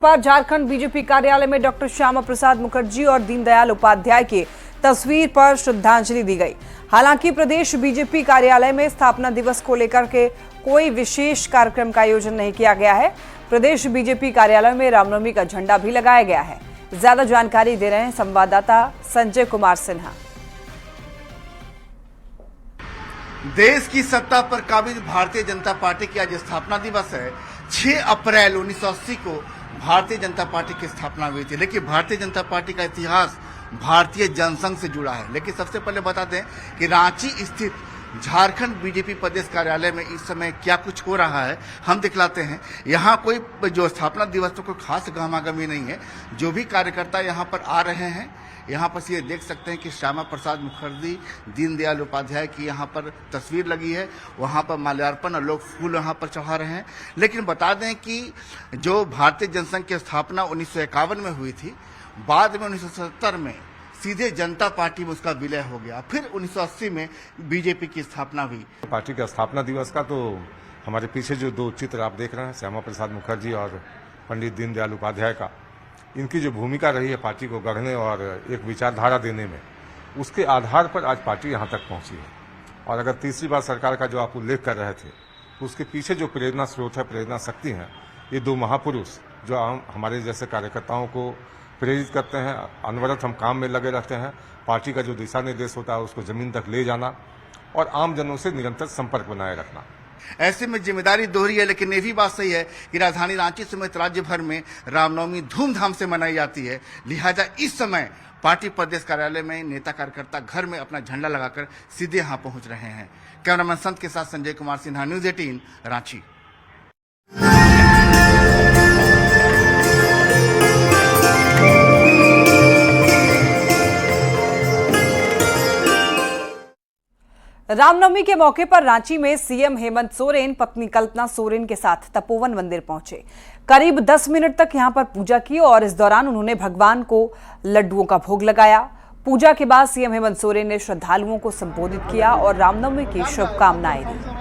पर झारखंड बीजेपी कार्यालय में डॉक्टर श्यामा प्रसाद मुखर्जी और दीनदयाल उपाध्याय की तस्वीर पर श्रद्धांजलि दी गई। हालांकि प्रदेश बीजेपी कार्यालय में स्थापना दिवस को लेकर के कोई विशेष कार्यक्रम का आयोजन नहीं किया गया है। प्रदेश बीजेपी कार्यालय में रामनवमी का झंडा भी लगाया गया है। ज्यादा जानकारी दे रहे हैं संवाददाता संजय कुमार सिन्हा। देश की सत्ता पर काबिज भारतीय जनता पार्टी की आज स्थापना दिवस है। 6 अप्रैल 1980 को भारतीय जनता पार्टी की स्थापना हुई थी। लेकिन भारतीय जनता पार्टी का इतिहास भारतीय जनसंघ से जुड़ा है। लेकिन सबसे पहले बता दें कि रांची स्थित झारखंड बीजेपी प्रदेश कार्यालय में इस समय क्या कुछ हो रहा है हम दिखलाते हैं। यहाँ कोई जो स्थापना दिवस तो कोई खास गहमागमी नहीं है। जो भी कार्यकर्ता यहाँ पर आ रहे हैं, यहाँ पर ये देख सकते हैं कि श्यामा प्रसाद मुखर्जी, दीनदयाल उपाध्याय की यहाँ पर तस्वीर लगी है। वहाँ पर माल्यार्पण और लोग फूल यहाँ पर चढ़ा रहे हैं। लेकिन बता दें कि जो भारतीय जनसंघ की स्थापना 1951 में हुई थी, बाद में 1970 में सीधे जनता पार्टी में उसका विलय हो गया। फिर 1980 में बीजेपी की स्थापना हुई। पार्टी का स्थापना दिवस का तो हमारे पीछे जो 2 चित्र आप देख रहे हैं, श्यामा प्रसाद मुखर्जी और पंडित दीनदयाल उपाध्याय का, इनकी जो भूमिका रही है पार्टी को गढ़ने और एक विचारधारा देने में, उसके आधार पर आज पार्टी यहाँ तक पहुँची है। और अगर तीसरी बार सरकार का जो आप उल्लेख कर रहे थे, उसके पीछे जो प्रेरणा स्रोत है, प्रेरणा शक्ति है, ये 2 महापुरुष जो हमारे जैसे कार्यकर्ताओं को प्रेरित करते हैं। अनवरत हम काम में लगे रहते हैं। पार्टी का जो दिशा निर्देश होता है उसको जमीन तक ले जाना और आम जनों से निरंतर संपर्क बनाए रखना। ऐसे में जिम्मेदारी दोहरी है। लेकिन ये भी बात सही है कि राजधानी रांची समेत राज्य भर में रामनवमी धूमधाम से मनाई जाती है। लिहाजा इस समय पार्टी प्रदेश कार्यालय में नेता कार्यकर्ता घर में अपना झंडा लगाकर सीधे यहाँ पहुंच रहे हैं। कैमरामैन संत के साथ संजय कुमार सिन्हा, न्यूज 18 रांची। रामनवमी के मौके पर रांची में सीएम हेमंत सोरेन पत्नी कल्पना सोरेन के साथ तपोवन मंदिर पहुंचे। करीब 10 मिनट तक यहां पर पूजा की और इस दौरान उन्होंने भगवान को लड्डुओं का भोग लगाया। पूजा के बाद सीएम हेमंत सोरेन ने श्रद्धालुओं को संबोधित किया और रामनवमी की शुभकामनाएं दी।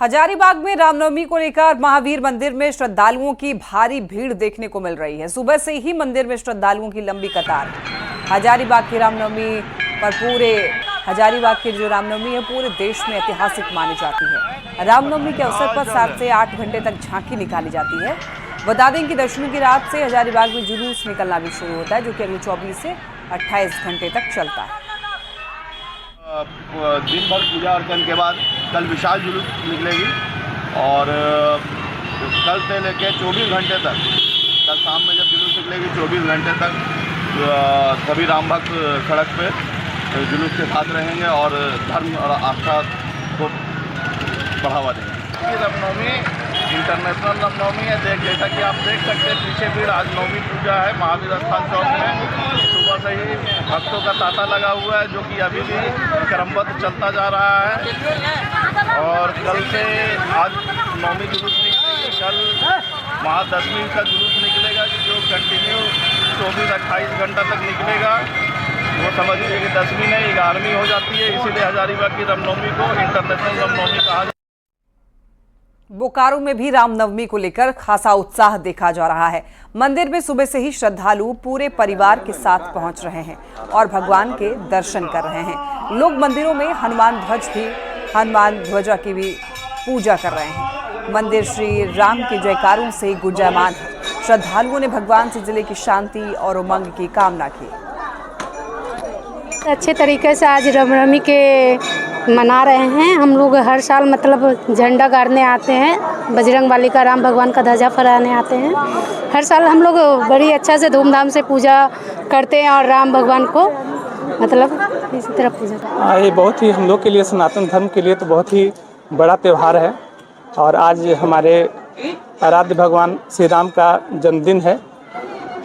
हजारीबाग में रामनवमी को लेकर महावीर मंदिर में श्रद्धालुओं की भारी भीड़ देखने को मिल रही है। सुबह से ही मंदिर में श्रद्धालुओं की लंबी कतार। हजारीबाग की रामनवमी हजारीबाग की जो रामनवमी है पूरे देश में ऐतिहासिक मानी जाती है। रामनवमी के अवसर पर 7 से 8 घंटे तक झांकी निकाली जाती है। बता दें कि दशमी की रात से हजारीबाग में जुलूस निकलना भी शुरू होता है, जो कि अगले 24 से 28 घंटे तक चलता है। दिन भर पूजा अर्चन के बाद कल विशाल जुलूस निकलेगी और कल से लेकर 24 घंटे तक, कल शाम में जब जुलूस निकलेगी 24 घंटे तक सभी राम भक्त सड़क पे जुलूस के साथ रहेंगे और धर्म और आस्था को बढ़ावा देंगे। रामनवमी इंटरनेशनल रामनवमी है। जैसा कि आप देख सकते हैं पीछे भीड़, आज नवमी पूजा है महावीर स्थान चौक में। सुबह से ही भक्तों का तांता लगा हुआ है, जो कि अभी भी क्रमबद्ध चलता जा रहा है। और कल से आज नवमी जुलूस निकलेगी, कल महादशमी का जुलूस निकलेगा, जो कंटिन्यू 24-28 घंटा तक निकलेगा। वो समझिए कि 10वीं नहीं 11वीं हो जाती है। इसीलिए हजारीबाग की रामनवमी को इंटरनेशनल रामनवमी कहा जाता है। बोकारो में भी रामनवमी को लेकर खासा उत्साह देखा जा रहा है। मंदिर में सुबह से ही श्रद्धालु पूरे परिवार के साथ पहुंच रहे हैं और भगवान के दर्शन कर रहे हैं। लोग मंदिरों में हनुमान ध्वजा की भी पूजा कर रहे हैं। मंदिर श्री राम के जयकारों से गुंजायमान है। श्रद्धालुओं ने भगवान से जिले की शांति और उमंग की कामना की। अच्छे तरीके से आज रामनवमी के मना रहे हैं। हम लोग हर साल मतलब झंडा गाड़ने आते हैं, बजरंगबली का, राम भगवान का ध्वजा फहराने आते हैं। हर साल हम लोग बड़ी अच्छा से धूमधाम से पूजा करते हैं और राम भगवान को मतलब इसी तरह पूजा। ये बहुत ही हम लोग के लिए, सनातन धर्म के लिए तो बहुत ही बड़ा त्यौहार है। और आज हमारे आराध्य भगवान श्री राम का जन्मदिन है,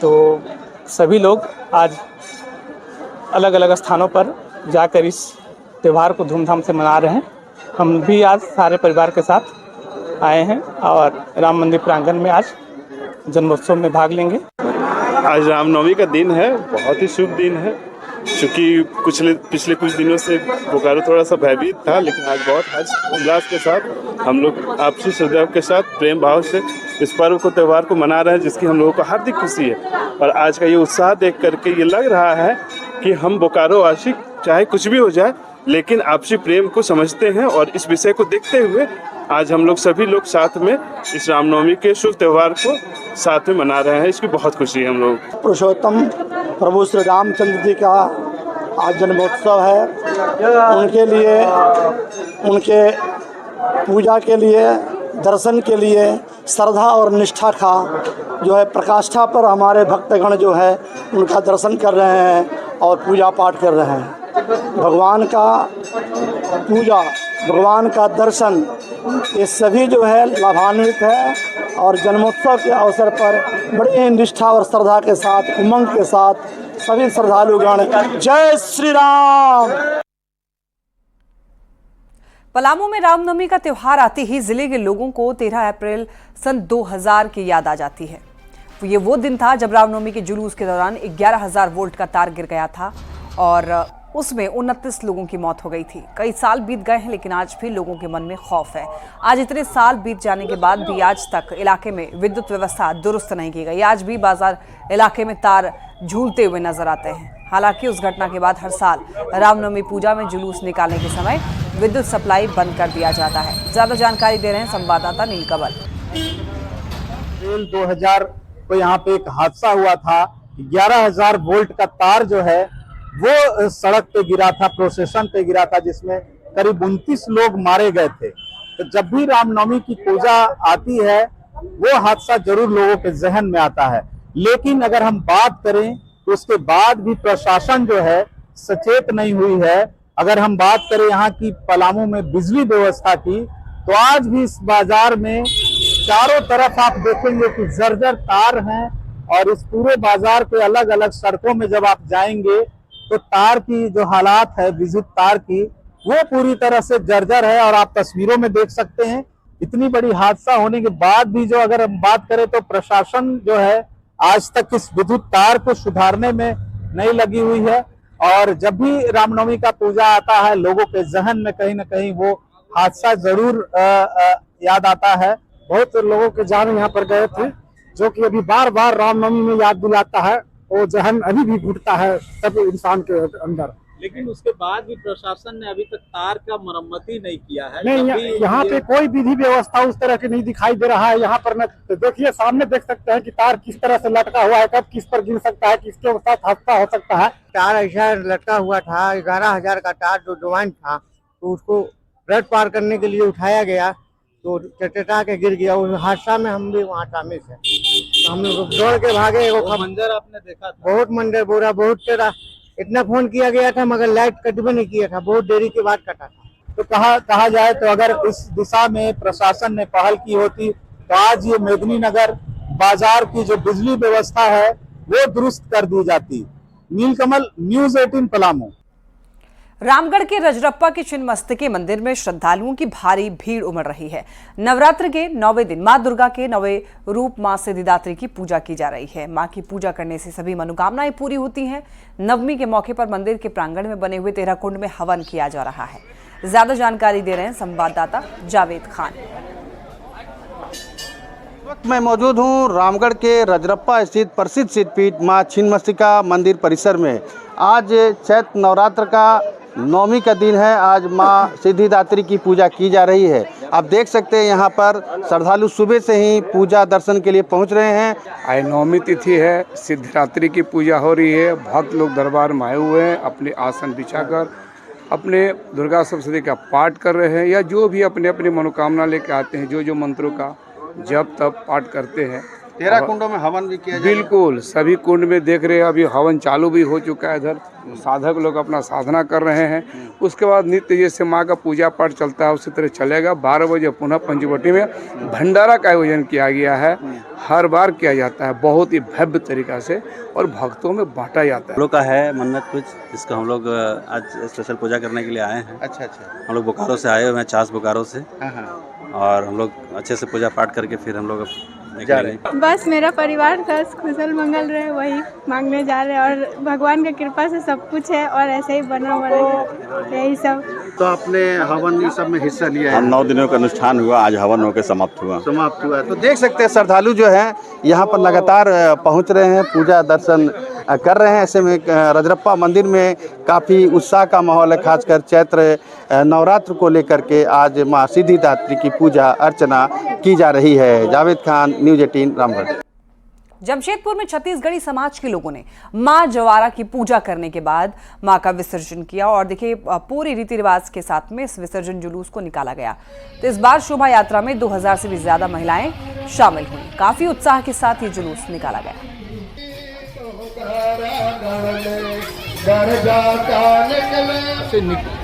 तो सभी लोग आज अलग अलग स्थानों पर जाकर इस त्यौहार को धूमधाम से मना रहे हैं। हम भी आज सारे परिवार के साथ आए हैं और राम मंदिर प्रांगण में आज जन्मोत्सव में भाग लेंगे। आज रामनवमी का दिन है, बहुत ही शुभ दिन है। चूँकि पिछले कुछ दिनों से बोकारो थोड़ा सा भयभीत था, लेकिन आज बहुत हर्ष उल्लास के साथ हम लोग आपसी श्रद्धा के साथ प्रेम भाव से इस पर्व को त्यौहार को मना रहे हैं, जिसकी हम लोगों को हार्दिक खुशी है। और आज का ये उत्साह देख करके ये लग रहा है कि हम बोकारो वासी चाहे कुछ भी हो जाए, लेकिन आपसी प्रेम को समझते हैं। और इस विषय को देखते हुए आज हम लोग सभी लोग साथ में इस रामनवमी के शुभ त्यौहार को साथ में मना रहे हैं। इसकी बहुत खुशी है हम लोग। पुरुषोत्तम प्रभु श्री रामचंद्र जी का आज जन्मोत्सव है। उनके लिए, उनके पूजा के लिए, दर्शन के लिए श्रद्धा और निष्ठा का जो है प्रकाष्ठा पर हमारे भक्तगण जो है उनका दर्शन कर रहे हैं और पूजा पाठ कर रहे हैं। भगवान का पूजा, भगवान का दर्शन, ये सभी जो है लाभान्वित है। और जन्मोत्सव के अवसर पर बड़ी ही निष्ठा और श्रद्धा के साथ, उमंग के साथ सभी श्रद्धालुगण जय श्री राम। पलामू में रामनवमी का त्योहार आते ही जिले के लोगों को 13 अप्रैल सन 2000 की याद आ जाती है। ये वो दिन था जब रामनवमी के जुलूस के दौरान 11,000 वोल्ट का तार गिर गया था और उसमें 29 लोगों की मौत हो गई थी। कई साल बीत गए हैं, लेकिन आज भी लोगों के मन में खौफ है। आज इतने साल बीत जाने के बाद भी आज तक इलाके में विद्युत व्यवस्था दुरुस्त नहीं की गई। आज भी बाजार इलाके में तार झूलते हुए नजर आते हैं। हालांकि उस घटना के बाद हर साल रामनवमी पूजा में जुलूस निकालने के समय विद्युत सप्लाई बंद कर दिया जाता है। ज्यादा जानकारी दे रहे हैं संवाददाता नीलकमल। 2000 को यहाँ पे एक हादसा हुआ था। 11,000 वोल्ट का तार जो है वो सड़क पे गिरा था, प्रोसेशन पे गिरा था, जिसमें करीब 29 लोग मारे गए थे। तो जब भी रामनवमी की पूजा आती है वो हादसा जरूर लोगों के जहन में आता है। लेकिन अगर हम बात करें तो उसके बाद भी प्रशासन जो है सचेत नहीं हुई है। अगर हम बात करें यहाँ की पलामू में बिजली व्यवस्था की, तो आज भी इस बाजार में चारों तरफ आप देखेंगे कि जर्जर तार हैं। और इस पूरे बाजार के अलग अलग सड़कों में जब आप जाएंगे तो तार की जो हालात है, विद्युत तार की, वो पूरी तरह से जर्जर है। और आप तस्वीरों में देख सकते हैं, इतनी बड़ी हादसा होने के बाद भी जो अगर हम बात करें तो प्रशासन जो है आज तक इस विद्युत तार को सुधारने में नहीं लगी हुई है। और जब भी रामनवमी का पूजा आता है, लोगों के जहन में कहीं ना कहीं वो हादसा जरूर याद आता है। बहुत लोगों के जान यहाँ पर गए थे, जो कि अभी बार बार रामनवमी में याद दिलाता है। वो जहन अभी भी घुटता है सब इंसान के अंदर। लेकिन उसके बाद भी प्रशासन ने अभी तक तार का मरम्मत ही नहीं किया है। नहीं, यहाँ पे कोई विधि व्यवस्था उस तरह की नहीं दिखाई दे रहा है। यहाँ पर न देखिए, सामने देख सकते हैं कि तार किस तरह से लटका हुआ है, कब किस पर गिर सकता है, किसके साथ हादसा हो सकता है। तार ऐसा लटका हुआ था, 11,000 का तार जो ज्वाइंट था, तो उसको रड पार करने के लिए उठाया गया तो टटा के गिर गया। उस हादसा में हम भी वहाँ शामिल थे। तो हम लोग दौड़ के भागे। वो मंजर आपने देखा था? बहुत मंजर बुरा, बहुत तेरा, इतना फोन किया गया था मगर लाइट कट भी नहीं किया था, बहुत देरी के बाद कटा था। तो कहा जाए तो अगर इस दिशा में प्रशासन ने पहल की होती तो आज ये मेदिनी नगर बाजार की जो बिजली व्यवस्था है वो दुरुस्त कर दी जाती। नीलकमल, न्यूज़ 18 पलामू। रामगढ़ के रजरप्पा के छिन्नमस्तिके मंदिर में श्रद्धालुओं की भारी भीड़ उमड़ रही है। नवरात्र के 9वें दिन मां दुर्गा के 9वें रूप मां सिद्धिदात्री की पूजा की जा रही है। मां की पूजा करने से सभी मनोकामनाएं पूरी होती हैं। नवमी के मौके पर मंदिर के प्रांगण में बने हुए 13 कुंड में हवन किया जा रहा है। ज्यादा जानकारी दे रहे हैं संवाददाता जावेद खान। मैं मौजूद हूं रामगढ़ के रजरप्पा स्थित प्रसिद्ध सिद्धपीठ मां छिन्नमस्तिका मंदिर परिसर में। आज चैत्र नवरात्र का 9वीं का दिन है। आज मां सिद्धिदात्री की पूजा की जा रही है। आप देख सकते हैं यहाँ पर श्रद्धालु सुबह से ही पूजा दर्शन के लिए पहुँच रहे हैं। आज 9वीं तिथि है, सिद्धिदात्री की पूजा हो रही है। भक्त लोग दरबार में आए हुए हैं, अपने आसन बिछाकर अपने दुर्गा सप्तशती का पाठ कर रहे हैं, या जो भी अपने अपनी मनोकामना लेकर आते हैं, जो मंत्रों का जप तप पाठ करते हैं। 13 कुंडों में हवन भी किया जाएगा। बिल्कुल, सभी कुंड में देख रहे हैं, अभी हवन चालू भी हो चुका है। इधर साधक लोग अपना साधना कर रहे हैं। उसके बाद नित्य जैसे माँ का पूजा पाठ चलता है उसी तरह चलेगा। 12 बजे पुनः पंचवटी में भंडारा का आयोजन किया गया है। हर बार किया जाता है बहुत ही भव्य तरीका से और भक्तों में बांटा जाता है। हम लोग का है मन्नत कुछ, जिसका हम लोग आज स्पेशल पूजा करने के लिए आए हैं। अच्छा अच्छा। हम लोग बोकारो से आए हुए हैं, 40 बोकारो से, और हम लोग अच्छे से पूजा पाठ करके फिर हम लोग जा रहे। बस मेरा परिवार का कुशल मंगल रहे वही मांगने जा रहे हैं, और भगवान की कृपा से सब कुछ है और ऐसे ही बना हुआ रहे, यही सब। तो आपने हवन ये सब में हिस्सा लिया है? हम 9 दिनों का अनुष्ठान हुआ, आज हवन होकर समाप्त हुआ। तो देख सकते हैं श्रद्धालु जो हैं यहाँ पर लगातार पहुँच रहे हैं, पूजा दर्शन कर रहे हैं। ऐसे में रजरप्पा मंदिर में काफ़ी उत्साह का माहौल है, खासकर चैत्र नवरात्र को लेकर के आज माँ सिद्धिदात्री की पूजा अर्चना की जा रही है। जावेद खान, न्यूज़ 18 रामगढ़। जमशेदपुर में छत्तीसगढ़ी समाज के लोगों ने मां जवारा की पूजा करने के बाद मां का विसर्जन किया और देखिए पूरी रीति रिवाज के साथ में इस विसर्जन जुलूस को निकाला गया। तो इस बार शोभा यात्रा में 2000 से भी ज्यादा महिलाएं शामिल हुई। काफी उत्साह के साथ ये जुलूस निकाला गया।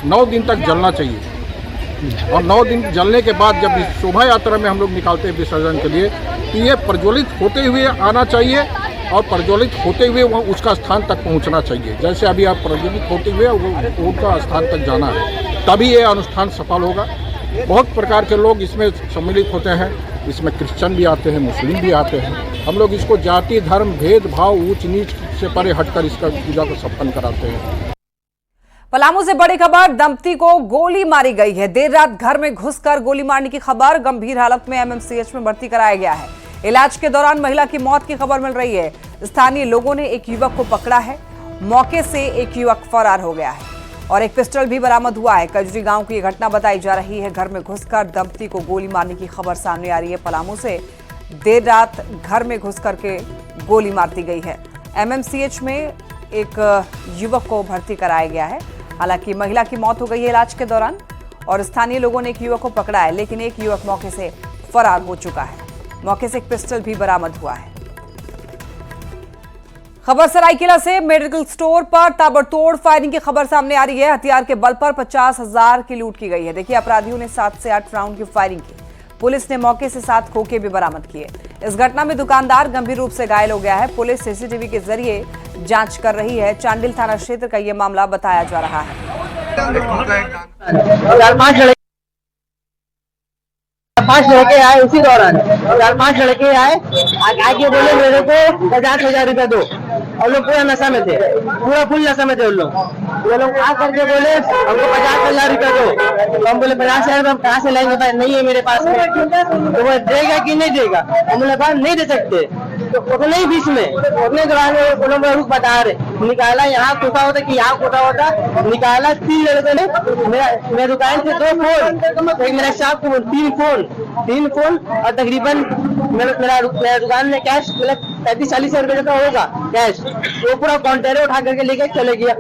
9 दिन तक जलना चाहिए और 9 दिन जलने के बाद जब इस शोभा यात्रा में हम लोग निकालते हैं विसर्जन के लिए, तो ये प्रज्वलित होते हुए आना चाहिए और प्रज्वलित होते हुए वो उसका स्थान तक पहुंचना चाहिए। जैसे अभी आप प्रज्वलित होते हुए वो उसका स्थान तक जाना है, तभी ये अनुष्ठान सफल होगा। बहुत प्रकार के लोग इसमें सम्मिलित होते हैं, इसमें क्रिश्चियन भी आते हैं, मुस्लिम भी आते हैं। हम लोग इसको जाति धर्म भेदभाव ऊंच नीच से परे हटकर इसका पूजा को संपन्न कराते हैं। पलामू से बड़ी खबर, दंपति को गोली मारी गई है। देर रात घर में घुसकर गोली मारने की खबर, गंभीर हालत में एमएमसीएच में भर्ती कराया गया है। इलाज के दौरान महिला की मौत की खबर मिल रही है। स्थानीय लोगों ने एक युवक को पकड़ा है, मौके से एक युवक फरार हो गया है और एक पिस्टल भी बरामद हुआ है। कजरी गांव की यह घटना बताई जा रही है। घर में घुसकर दंपति को गोली मारने की खबर सामने आ रही है। पलामू से देर रात घर में घुस करके गोली मार दी गई है। एमएमसीएच में एक युवक को भर्ती कराया गया है। हालांकि महिला की मौत हो गई है इलाज के दौरान और स्थानीय लोगों ने एक युवक को पकड़ा है, लेकिन एक युवक मौके से फरार हो चुका है। मौके से एक पिस्टल भी बरामद हुआ है। खबर सरायकेला से, मेडिकल स्टोर पर ताबड़तोड़ फायरिंग की खबर सामने आ रही है। हथियार के बल पर 50,000 की लूट की गई है। देखिए, अपराधियों ने 7 से 8 राउंड की फायरिंग की। पुलिस ने मौके से 7 खोखे भी बरामद किए। इस घटना में दुकानदार गंभीर रूप से घायल हो गया है। पुलिस सीसीटीवी के जरिए जांच कर रही है। चांडिल थाना क्षेत्र का यह मामला बताया जा रहा है। 5 लड़के आए उसी दौरान, 4-5 लड़के आए, आगे बोले मेरे को 50,000 रुपया दो, और लोग पूरा नशा में थे, पूरा फुल नशा में थे। उन लोग आ करके बोले हमको 50,000 रुपया दो, तो हम बोले 50,000 रुपया कहाँ से लाएंगे, नहीं है मेरे पास में। तो वो देगा कि नहीं देगा, हम बोले बात नहीं दे सकते। तो उतने ही बीच में उतने दौरान रुक बता रहे, निकाला यहाँ कूटा होता कि यहाँ कूटा होता, निकाला 3 लड़के ने मेरे दुकान से 2 फोन, एक मेरा शॉप को 3 फोन और तकरीबन मेरा दुकान में कैश मतलब 35-40 रुपए का होगा कैश, वो पूरा काउंटर उठा करके लेके चले गया।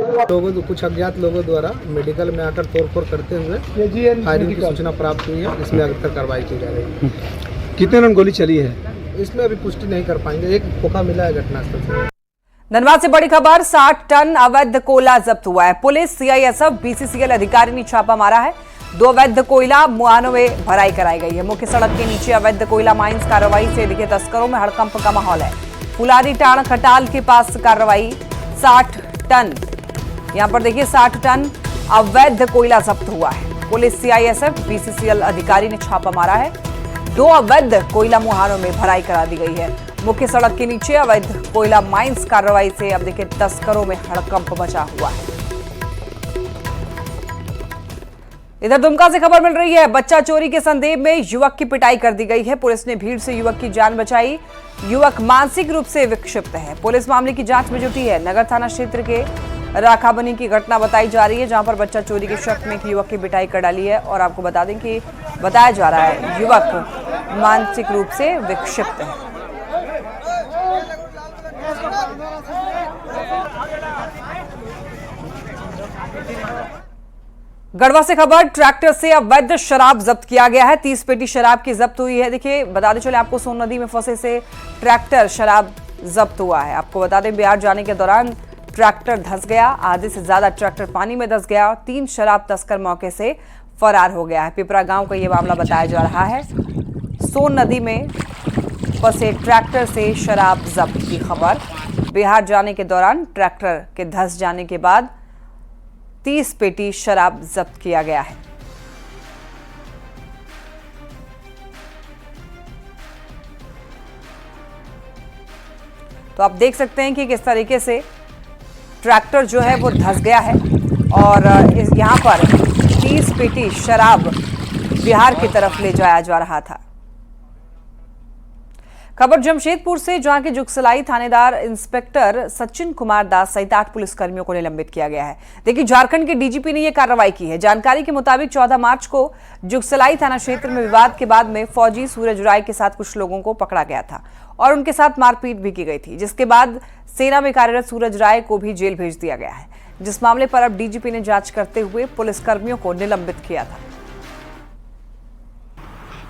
कुछ अज्ञात लोगों द्वारा मेडिकल में आकर तोड़फोड़ करते हुए फायरिंग की सूचना प्राप्त हुई है, इसमें अभी तक कार्रवाई की जा रही है। कितने रन गोली चली है इसमें अभी पुष्टि नहीं कर पाएंगे, एक खोखा मिला है घटनास्थल से। धनबाद से बड़ी खबर, 60 टन अवैध कोयला जब्त हुआ है। पुलिस, सीआईएसएफ, बीसीसीएल अधिकारी ने छापा मारा है। 2 अवैध कोयला मुहानों में भराई कराई गई है। मुख्य सड़क के नीचे अवैध कोयला माइंस कार्रवाई से देखिए तस्करों में हड़कंप का माहौल है। फुलारी टाण खटाल के पास कार्रवाई, 60 टन, यहाँ पर देखिए 60 टन अवैध कोयला जब्त हुआ है। पुलिस, सीआईएसएफ, बीसीसीएल अधिकारी ने छापा मारा है। 2 अवैध कोयला मुहानों में भराई करा दी गई है। मुख्य सड़क के नीचे अवैध कोयला माइंस कार्रवाई से अब देखिए तस्करों में हड़कंप मचा हुआ है। इधर दुमका से खबर मिल रही है, बच्चा चोरी के संदेह में युवक की पिटाई कर दी गई है। पुलिस ने भीड़ से युवक की जान बचाई। युवक मानसिक रूप से विक्षिप्त है। पुलिस मामले की जांच में जुटी है। नगर थाना क्षेत्र के राखाबनी की घटना बताई जा रही है, जहां पर बच्चा चोरी के शक में एक युवक की पिटाई कर डाली है। और आपको बता दें कि बताया जा रहा है युवक मानसिक रूप से विक्षिप्त है। गढ़वा से खबर, ट्रैक्टर से अवैध शराब जब्त किया गया है। 30 पेटी शराब की जब्त हुई है। देखिए, बताते चले आपको, सोन नदी में फंसे से ट्रैक्टर शराब जब्त हुआ है। आपको बता दें, बिहार जाने के दौरान ट्रैक्टर धंस गया। आधे से ज्यादा ट्रैक्टर पानी में धंस गया और 3 शराब तस्कर मौके से फरार हो गया है। पिपरा गांव का यह मामला बताया जा रहा है। सोन नदी में फंसे ट्रैक्टर से शराब जब्त की खबर। बिहार जाने के दौरान ट्रैक्टर के धंस जाने के बाद 30 पेटी शराब जब्त किया गया है। तो आप देख सकते हैं कि किस तरीके से ट्रैक्टर जो है वो धंस गया है और यहां पर 30 पेटी शराब बिहार की तरफ ले जाया जा रहा था। खबर जमशेदपुर से, जहां के जुगसलाई थानेदार इंस्पेक्टर सचिन कुमार दास सहित 8 पुलिसकर्मियों को निलंबित किया गया है। देखिए, झारखंड के डीजीपी ने यह कार्रवाई की है। जानकारी के मुताबिक 14 मार्च को जुगसलाई थाना क्षेत्र में विवाद के बाद में फौजी सूरज राय के साथ कुछ लोगों को पकड़ा गया था और उनके साथ मारपीट भी की गई थी, जिसके बाद सेना में कार्यरत सूरज राय को भी जेल भेज दिया गया है, जिस मामले पर अब डीजीपी ने जांच करते हुए पुलिसकर्मियों को निलंबित किया था।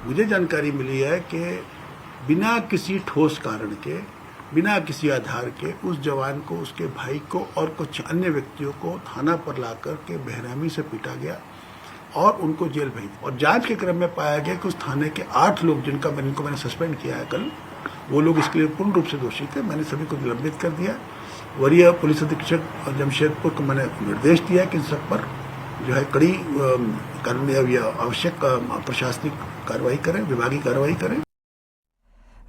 मुझे जानकारी मिली है कि बिना किसी ठोस कारण के, बिना किसी आधार के उस जवान को, उसके भाई को और कुछ अन्य व्यक्तियों को थाना पर लाकर के बेरहमी से पीटा गया और उनको जेल भेज। और जांच के क्रम में पाया गया कि उस थाने के 8 लोग जिनको मैंने सस्पेंड किया है कल, वो लोग इसके लिए पूर्ण रूप से दोषी थे। मैंने सभी को निलंबित कर दिया। वरीय पुलिस अधीक्षक जमशेदपुर को मैंने निर्देश दिया कि इन सब पर जो है कड़ी कानूनी आवश्यक प्रशासनिक कार्रवाई करें, विभागीय कार्रवाई करें।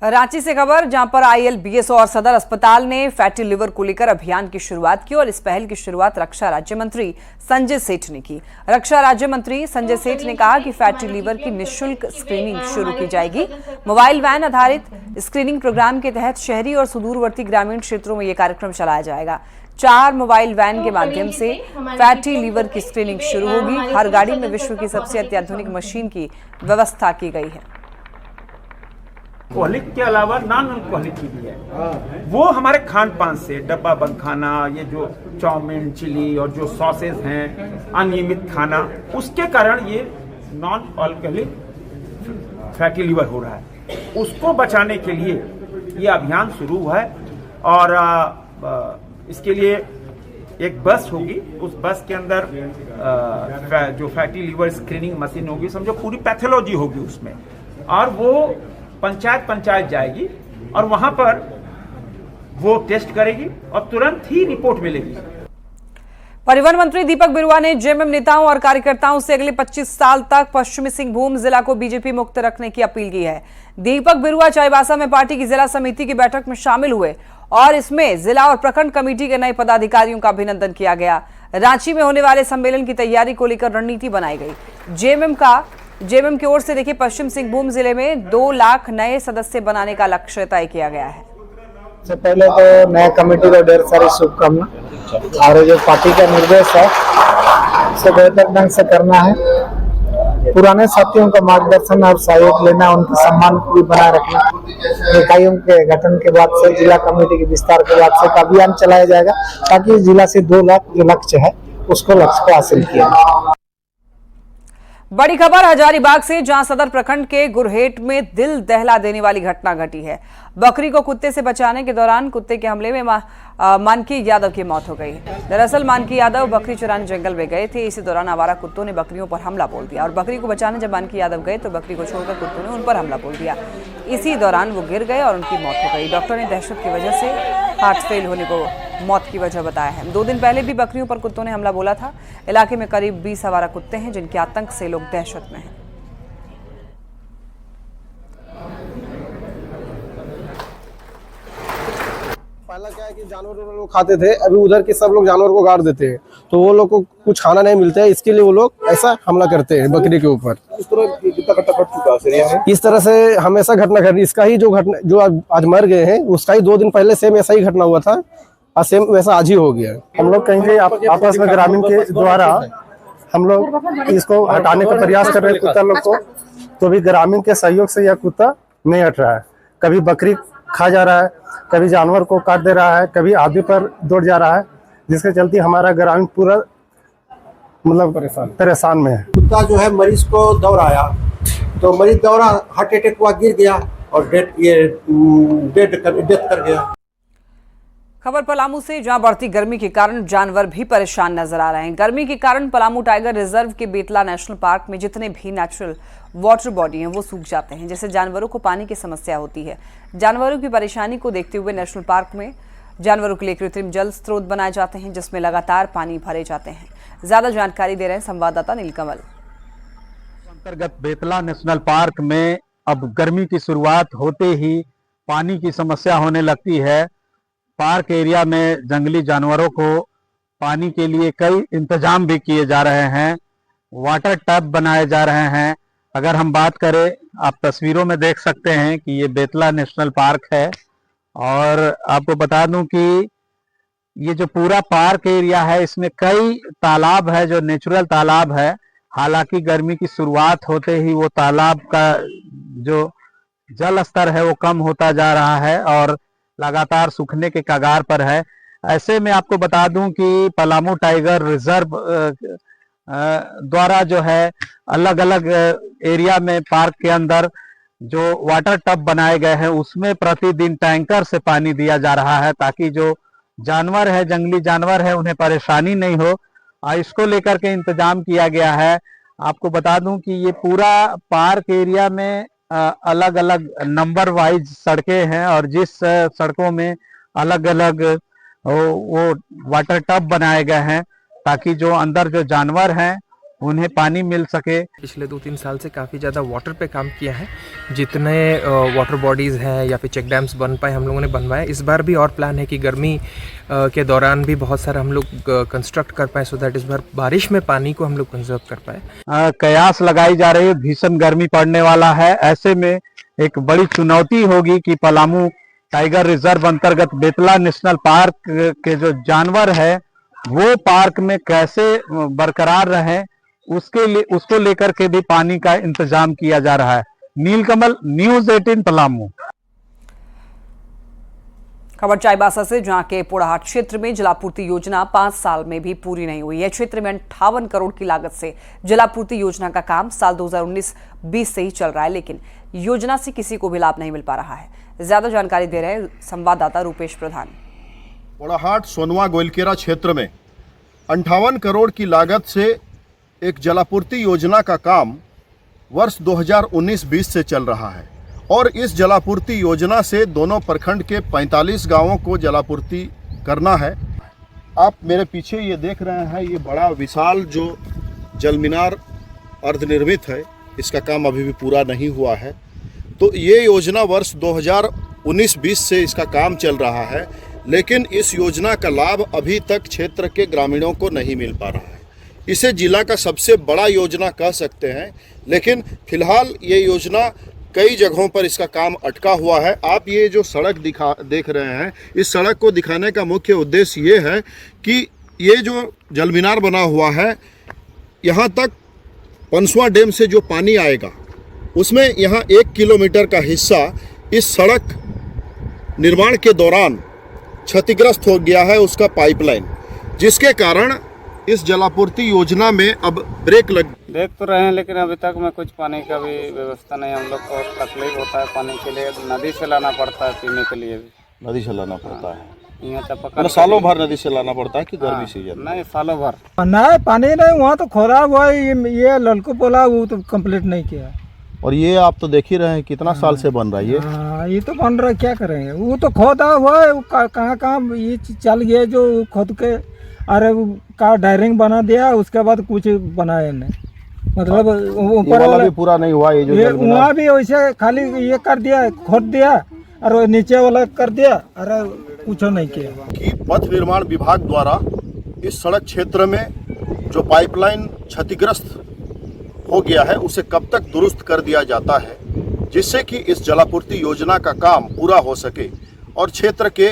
रांची से खबर, जहां पर ILBS और सदर अस्पताल ने फैटी लिवर को लेकर अभियान की शुरुआत की और इस पहल की शुरुआत रक्षा राज्य मंत्री संजय सेठ ने की। रक्षा राज्य मंत्री संजय सेठ ने कहा कि फैटी लिवर की निःशुल्क स्क्रीनिंग शुरू की जाएगी। मोबाइल वैन आधारित स्क्रीनिंग प्रोग्राम के तहत शहरी और सुदूरवर्ती ग्रामीण क्षेत्रों में यह कार्यक्रम चलाया जाएगा। 4 मोबाइल वैन के माध्यम से फैटी लीवर की स्क्रीनिंग शुरू होगी। हर गाड़ी में विश्व की सबसे अत्याधुनिक मशीन की व्यवस्था की गई है। क्वालिटी के अलावा नॉन क्वालिटी भी है, वो हमारे खान पान से, डब्बा बंद खाना, ये जो चाउमीन, चिली और जो सॉसेज हैं, अनियमित खाना, उसके कारण ये नॉन अल्कोहलिक फैटी लीवर हो रहा है। उसको बचाने के लिए ये अभियान शुरू हुआ है और इसके लिए एक बस होगी। उस बस के अंदर जो फैटी लीवर स्क्रीनिंग मशीन होगी, समझो पूरी पैथोलॉजी होगी उसमें, और वो पंचायत जाएगी और वहां पर वो टेस्ट करेगी और तुरंत ही रिपोर्ट मिलेगी। परिवहन मंत्री दीपक बिरुआ ने जेएमएम नेताओं और कार्यकर्ताओं से अगले 25 साल तक पश्चिमी सिंहभूम जिला को बीजेपी मुक्त रखने की अपील की है। दीपक बिरुआ चाईबासा में पार्टी की जिला समिति की बैठक में शामिल हुए और इसमें जिला और प्रखंड कमेटी के नए पदाधिकारियों का अभिनंदन किया गया। रांची में होने वाले सम्मेलन की तैयारी को लेकर रणनीति बनाई गई। जेएमएम की ओर से देखिए, पश्चिम सिंहभूम जिले में 2 लाख नए सदस्य बनाने का लक्ष्य तय किया गया है। सबसे पहले तो नया कमेटी को ढेर सारी शुभकामना, और जो पार्टी का निर्देश है उसे बेहतर ढंग से करना है। पुराने साथियों का मार्गदर्शन और सहयोग लेना, उनके सम्मान को भी बनाए रखना। इकाइयों के गठन के बाद से, जिला कमेटी के विस्तार के बाद से अभियान चलाया जाएगा ताकि जिला से 2 लाख जो लक्ष्य है उसको लक्ष्य को हासिल किया जाए। बड़ी खबर हजारीबाग से, जहां सदर प्रखंड के गुरहेट में दिल दहला देने वाली घटना घटी है। बकरी को कुत्ते से बचाने के दौरान कुत्ते के हमले में मानकी यादव की मौत हो गई। दरअसल मानकी यादव बकरी चराने जंगल में गए थे। इसी दौरान आवारा कुत्तों ने बकरियों पर हमला बोल दिया और बकरी को बचाने जब मानकी यादव गए तो बकरी को छोड़कर कुत्तों ने उन पर हमला बोल दिया। इसी दौरान वो गिर गए और उनकी मौत हो गई। डॉक्टर ने दहशत की वजह से हार्ट फेल होने को मौत की वजह बताया है। 2 दिन पहले भी बकरियों पर कुत्तों ने हमला बोला था। इलाके में करीब 20 आवारा कुत्ते हैं जिनके आतंक से लोग दहशत में हैं। पहला क्या है कि जानवर लोग खाते थे, अभी उधर के सब लोग जानवर को गाड़ देते हैं, तो वो लोग को कुछ खाना नहीं मिलता है, इसके लिए वो लोग ऐसा हमला करते हैं बकरी के ऊपर। इस तरह कितना घटना घट चुका है? इस तरह से हमेशा घटना घटी। इसका ही जो आज मर गए हैं उसका ही 2 दिन पहले सेम ऐसा ही घटना हुआ था और सेम वैसा आज ही हो गया। हम लोग कहेंगे आपस में ग्रामीण के द्वारा हम लोग इसको हटाने का प्रयास कर रहे हैं कुत्ता लोग को, तो भी ग्रामीण के सहयोग से यह कुत्ता नहीं हट रहा है। कभी बकरी खा जा रहा है, कभी जानवर को काट दे रहा है, कभी आदमी पर दौड़ जा रहा है, जिसके चलते हमारा ग्रामीण पूरा मतलब परेशान में है। कुत्ता जो है मरीज को दौड़ाया तो मरीज दौड़ा, हार्ट अटैक हुआ, गिर गया और डेथ कर गया। खबर पलामू से, जहां बढ़ती गर्मी के कारण जानवर भी परेशान नजर आ रहे हैं। गर्मी के कारण पलामू टाइगर रिजर्व के बेतला नेशनल पार्क में जितने भी नेचुरल वाटर बॉडी हैं वो सूख जाते हैं, जिससे जानवरों को पानी की समस्या होती है। जानवरों की परेशानी को देखते हुए नेशनल पार्क में जानवरों के लिए कृत्रिम जल स्रोत बनाए जाते हैं, जिसमें लगातार पानी भरे जाते हैं। ज्यादा जानकारी दे रहे हैं संवाददाता नीलकमल। अंतर्गत बेतला नेशनल पार्क में अब गर्मी की शुरुआत होते ही पानी की समस्या होने लगती है। पार्क एरिया में जंगली जानवरों को पानी के लिए कई इंतजाम भी किए जा रहे हैं। वाटर टब बनाए जा रहे हैं। अगर हम बात करें, आप तस्वीरों में देख सकते हैं कि ये बेतला नेशनल पार्क है और आपको बता दूं कि ये जो पूरा पार्क एरिया है इसमें कई तालाब है जो नेचुरल तालाब है। हालांकि गर्मी की शुरुआत होते ही वो तालाब का जो जल स्तर है वो कम होता जा रहा है और लगातार सूखने के कगार पर है। ऐसे में आपको बता दूं कि पलामू टाइगर रिजर्व द्वारा जो है अलग अलग एरिया में पार्क के अंदर जो वाटर टब बनाए गए हैं उसमें प्रतिदिन टैंकर से पानी दिया जा रहा है, ताकि जो जानवर है, जंगली जानवर है, उन्हें परेशानी नहीं हो। इसको लेकर के इंतजाम किया गया है। आपको बता दूं कि ये पूरा पार्क एरिया में अलग अलग नंबर वाइज सड़कें हैं और जिस सड़कों में अलग अलग वो वाटर टब बनाए गए हैं ताकि जो अंदर जो जानवर हैं उन्हें पानी मिल सके। पिछले 2-3 साल से काफ़ी ज़्यादा वाटर पे काम किया है। जितने वाटर बॉडीज़ हैं या फिर चेक डैम्स बन पाए हम लोगों ने बनवाए। इस बार भी और प्लान है कि गर्मी के दौरान भी बहुत सारा हम लोग कंस्ट्रक्ट कर पाए, सो दैट इस बार बारिश में पानी को हम लोग कंजर्व कर पाए। कयास लगाई जा रही है, भीषण गर्मी पड़ने वाला है। ऐसे में एक बड़ी चुनौती होगी कि पलामू टाइगर रिजर्व अंतर्गत बेतला नेशनल पार्क के जो जानवर है वो पार्क में कैसे बरकरार रहे, उसको लेकर के भी पानी का इंतजाम किया जा रहा है। नीलकमल, न्यूज़ 18 पलामू। खबर चाईबासा से, जहां के पोड़ाहाट क्षेत्र में जलापूर्ति योजना 5 साल में भी पूरी नहीं हुई है। क्षेत्र में 58 करोड़ की लागत से जलापूर्ति योजना का काम साल 2019-20 से ही चल रहा है, लेकिन योजना से किसी को भी लाभ नहीं मिल पा रहा है। ज्यादा जानकारी दे रहे हैं संवाददाता रूपेश प्रधान। पोड़ाहाट सोनवा गोइलकेरा क्षेत्र में 58 करोड़ की लागत से एक जलापूर्ति योजना का काम वर्ष 2019-20 से चल रहा है और इस जलापूर्ति योजना से दोनों प्रखंड के 45 गांवों को जलापूर्ति करना है। आप मेरे पीछे ये देख रहे हैं, ये बड़ा विशाल जो जल मीनार अर्धनिर्मित है, इसका काम अभी भी पूरा नहीं हुआ है। तो ये योजना वर्ष 2019-20 से इसका काम चल रहा है, लेकिन इस योजना का लाभ अभी तक क्षेत्र के ग्रामीणों को नहीं मिल पा रहा है। इसे जिला का सबसे बड़ा योजना कह सकते हैं, लेकिन फिलहाल ये योजना कई जगहों पर इसका काम अटका हुआ है। आप ये जो सड़क देख रहे हैं, इस सड़क को दिखाने का मुख्य उद्देश्य ये है कि ये जो जल मीनार बना हुआ है, यहाँ तक पंसवा डैम से जो पानी आएगा उसमें यहाँ 1 किलोमीटर का हिस्सा इस सड़क निर्माण के दौरान क्षतिग्रस्त हो गया है, उसका पाइपलाइन, जिसके कारण इस जलापूर्ति योजना में अब ब्रेक देख तो रहे हैं, लेकिन अभी तक में कुछ पानी का भी व्यवस्था नहीं। हम लोग को तकलीफ होता है पानी के लिए, नदी से लाना पड़ता है पीने के लिए भी। नदी से लाना पड़ता है यहाँ चापाकल सालों भर नदी से लाना पड़ता है कि गर्मी सीजन? नहीं, सालों भर नहीं, पानी नहीं, वहाँ तो खोदा हुआ है। ये ललको पोला वो तो कंप्लीट नहीं किया। और ये आप तो देख ही रहे हैं कितना साल से बन रहा है ये तो बन रहा है, क्या करेंगे। वो तो खोदा हुआ है, कहाँ ये चल गया जो खोद के, अरे का डायरिंग बना दिया, उसके बाद कुछ बनाया नहीं। मतलब ऊपर वाला भी पूरा नहीं हुआ। ये वहाँ भी वैसे खाली ये कर दिया, खोद दिया, और नीचे वाला कर दिया, अरे कुछ नहीं किया। कि पथ निर्माण विभाग द्वारा इस सड़क क्षेत्र में जो पाइपलाइन क्षतिग्रस्त हो गया है उसे कब तक दुरुस्त कर दिया जाता है, जिससे कि इस जलापूर्ति योजना का काम पूरा हो सके और क्षेत्र के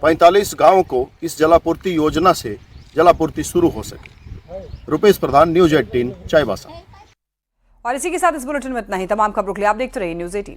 45 गांवों को इस जलापूर्ति योजना से जलापूर्ति शुरू हो सके। रुपेश प्रधान, न्यूज़ 18 चाईबासा। और इसी के साथ इस बुलेटिन में इतना ही। तमाम खबरों के लिए आप देखते रहिए न्यूज़ 18।